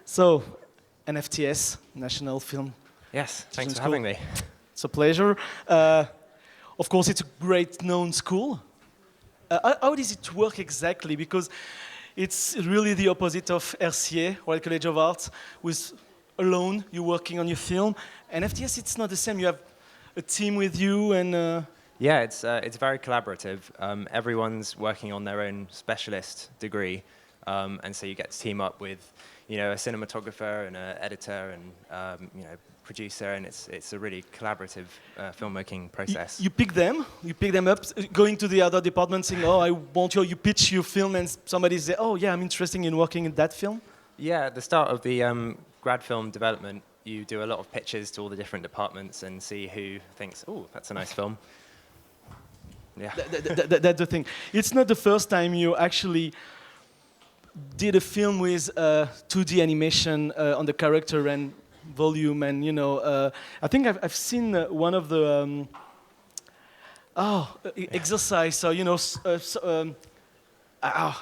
So, NFTS, National Film. Yes, thanks for School. having me. It's a pleasure. Of course, it's a great known school. How does it work exactly? Because it's really the opposite of RCA, Royal College of Arts, with alone, you're working on your film. And FTS, it's not the same. You have a team with you and... Yeah, it's very collaborative. Everyone's working on their own specialist degree, and so you get to team up with, a cinematographer and an editor and producer, and it's a really collaborative filmmaking process. You pick them up, going to the other department, saying, "Oh, I want you." You pitch your film, and somebody say, "Oh, yeah, I'm interested in working in that film." Yeah, at the start of the grad film development, you do a lot of pitches to all the different departments and see who thinks, "Oh, that's a nice film." Yeah. That's the thing. It's not the first time you actually did a film with 2D animation on the character and volume, and I think I've seen one of the exercise. So I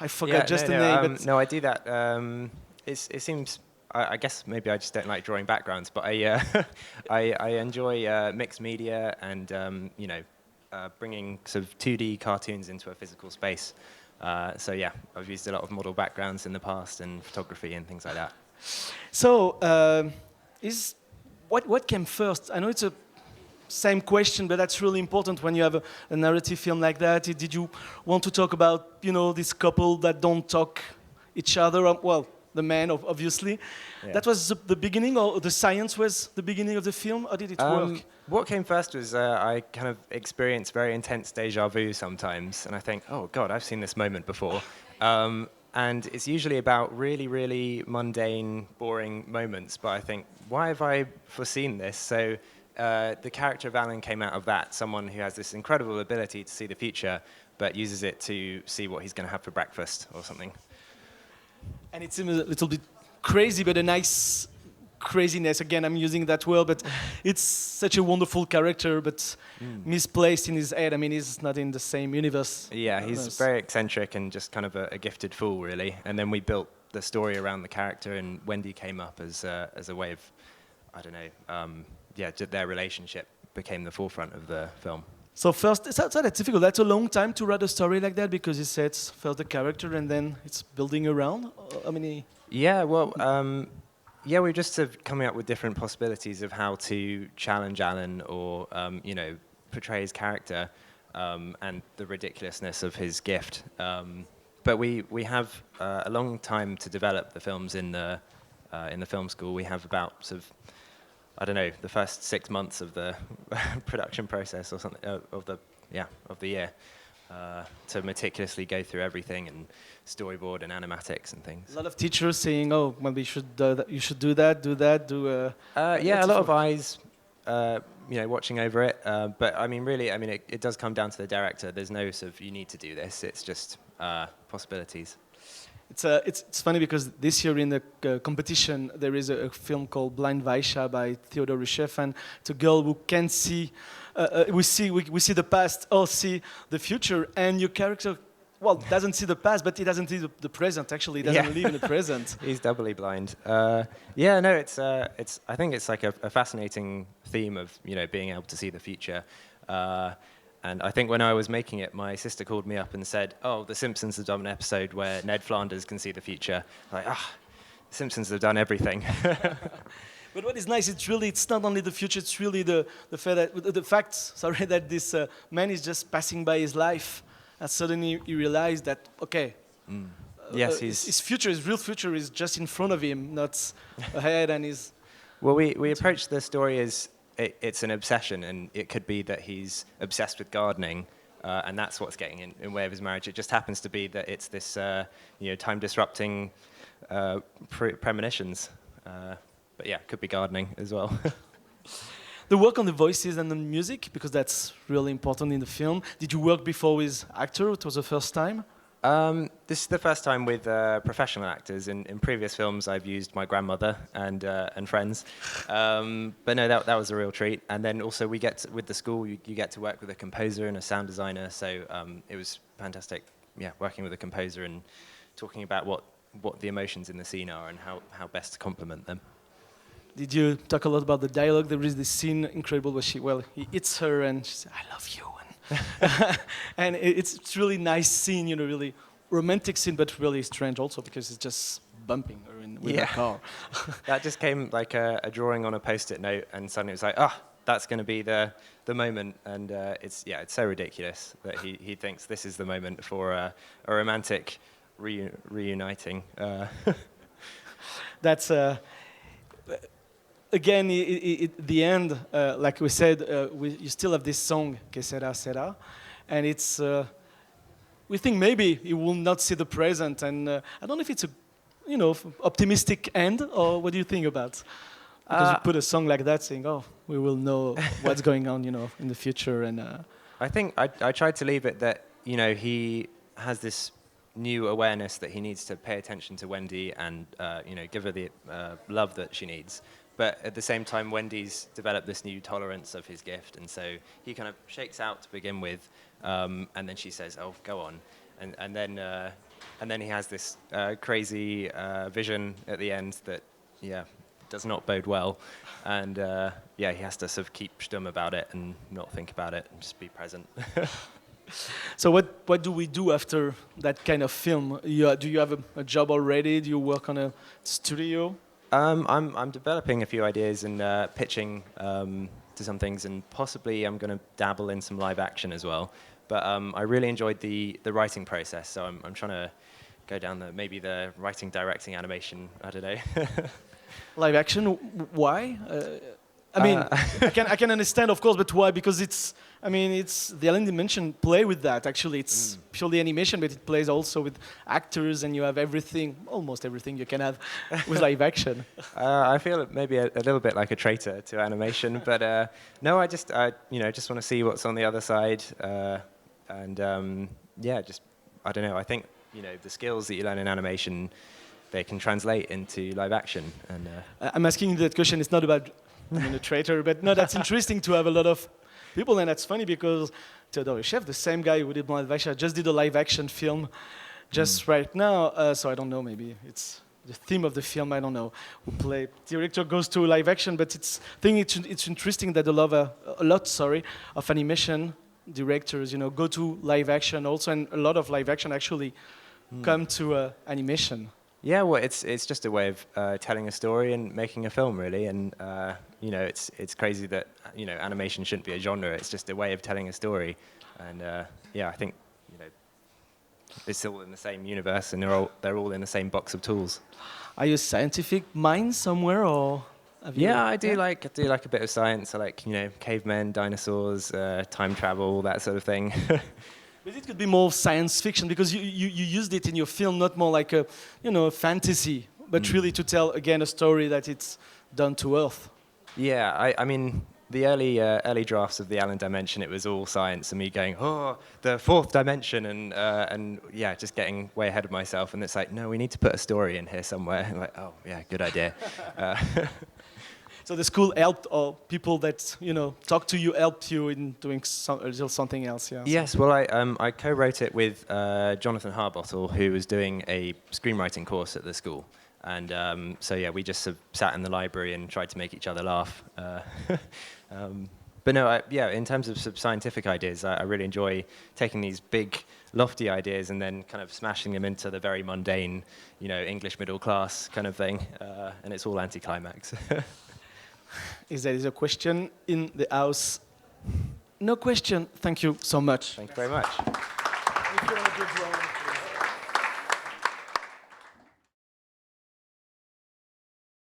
forgot the name. But no, I do that. It seems. I guess maybe I just don't like drawing backgrounds, but I enjoy mixed media and bringing sort of 2D cartoons into a physical space. So yeah, I've used a lot of model backgrounds in the past and photography and things like that. So what came first? I know it's a same question, but that's really important when you have a narrative film like that. Did you want to talk about this couple that don't talk each other? Well, the man, obviously. Yeah. That was the beginning, or the science was the beginning of the film? Or did it work? What came first was I kind of experienced very intense deja vu sometimes, and I think, oh God, I've seen this moment before. And it's usually about really, really mundane, boring moments, but I think, why have I foreseen this? So the character of Alan came out of that, someone who has this incredible ability to see the future, but uses it to see what he's going to have for breakfast or something. And it seems a little bit crazy, but a nice craziness. Again, I'm using that word, but it's such a wonderful character, but misplaced in his head. I mean, he's not in the same universe. Yeah, he's very eccentric and just kind of a gifted fool, really. And then we built the story around the character, and Wendy came up as a way of, I don't know, their relationship became the forefront of the film. So first, that's difficult. That's a long time to write a story like that, because you said first the character and then it's building around. How many? Yeah, well, we're just sort of coming up with different possibilities of how to challenge Alan or, portray his character and the ridiculousness of his gift. But we have a long time to develop the films in the film school. We have about sort of, I don't know, the first 6 months of the production process or something of the year to meticulously go through everything and storyboard and animatics and things. A lot of teachers saying, "Oh, maybe you should do that, do that, do." A lot of eyes, watching over it. But I mean, really, it does come down to the director. There's no sort of you need to do this. It's just possibilities. It's funny because this year in the competition there is a film called Blind Vasia by Theodore Rushev, and it's a girl who can see, we see the past or see the future, and your character, doesn't see the past, but he doesn't see the present. Actually, he doesn't live in the present. He's doubly blind. I think it's like a fascinating theme of being able to see the future. And I think when I was making it, my sister called me up and said, "Oh, The Simpsons have done an episode where Ned Flanders can see the future." Like, The Simpsons have done everything. But what is nice, it's not only the future, it's really the fact that this man is just passing by his life, and suddenly he realized that, okay, yes, his future, his real future is just in front of him, not ahead, and he's... Well, we approached the story as it's an obsession, and it could be that he's obsessed with gardening, and that's what's getting in way of his marriage. It just happens to be that it's this, time-disrupting premonitions. But yeah, it could be gardening as well. The work on the voices and the music, because that's really important in the film. Did you work before with actor? It was the first time? This is the first time with professional actors. In previous films, I've used my grandmother and friends. But no, that was a real treat. And then also with the school, you get to work with a composer and a sound designer. So it was fantastic, working with a composer and talking about what the emotions in the scene are and how best to complement them. Did you talk a lot about the dialogue? There is this scene incredible where he hits her and she says, "I love you," and it's really nice scene, really romantic scene, but really strange also because it's just bumping her with a car. That just came like a drawing on a post-it note, and suddenly it was like, that's going to be the moment, and it's so ridiculous that he thinks this is the moment for a romantic reuniting. That's again the end. Like we said, you still have this song "Que Sera Sera," and it's. We think maybe he will not see the present, and I don't know if it's a, optimistic end, or what do you think about? Because you put a song like that, saying, "Oh, we will know what's going on, in the future." And I think I tried to leave it that he has this new awareness that he needs to pay attention to Wendy and give her the love that she needs. But at the same time, Wendy's developed this new tolerance of his gift, and so he kind of shakes out to begin with, and then she says, "Oh, go on," and then he has this crazy vision at the end that does not bode well, and he has to sort of keep stum about it and not think about it and just be present. So what do we do after that kind of film? Do you have a job already? Do you work on a studio? I'm developing a few ideas and pitching to some things, and possibly I'm going to dabble in some live action as well. But I really enjoyed the writing process, so I'm trying to go down maybe the writing, directing, animation. I don't know. Live action? Why? I mean, I can understand, of course, but why? Because it's the Allen Dimension play with that. Actually, it's purely animation, but it plays also with actors, and you have almost everything you can have with live action. I feel maybe a little bit like a traitor to animation, but no, I just want to see what's on the other side, and I don't know. I think the skills that you learn in animation, they can translate into live action. And I'm asking you that question. It's not about a traitor, but no, that's interesting to have a lot of people, and that's funny because Theodore Chef, the same guy who did Vasia, just did a live action film just right now. So I don't know, maybe it's the theme of the film. I don't know who director goes to live action, but it's interesting that a lot of animation directors go to live action also, and a lot of live action actually come to animation. Yeah, well, it's just a way of telling a story and making a film, really. And it's crazy that animation shouldn't be a genre. It's just a way of telling a story. And I think it's all in the same universe, and they're all in the same box of tools. Are you a scientific mind somewhere, or? I do like a bit of science. I like cavemen, dinosaurs, time travel, that sort of thing. But it could be more science fiction because you used it in your film, not more like a fantasy, but really to tell again a story that it's done to Earth. Yeah, I mean the early drafts of the Allen Dimension, it was all science and me going, the fourth dimension, and just getting way ahead of myself. And it's like, no, we need to put a story in here somewhere. I'm like, oh yeah, good idea. So the school helped, or people that talked to you helped you in doing something else. Yeah. Yes, well, I co-wrote it with Jonathan Harbottle, who was doing a screenwriting course at the school, and we just sort of sat in the library and tried to make each other laugh. But no, in terms of scientific ideas, I really enjoy taking these big, lofty ideas and then kind of smashing them into the very mundane, English middle class kind of thing, and it's all anticlimax. Is there a question in the house? No question. Thank you so much. Thank you very much.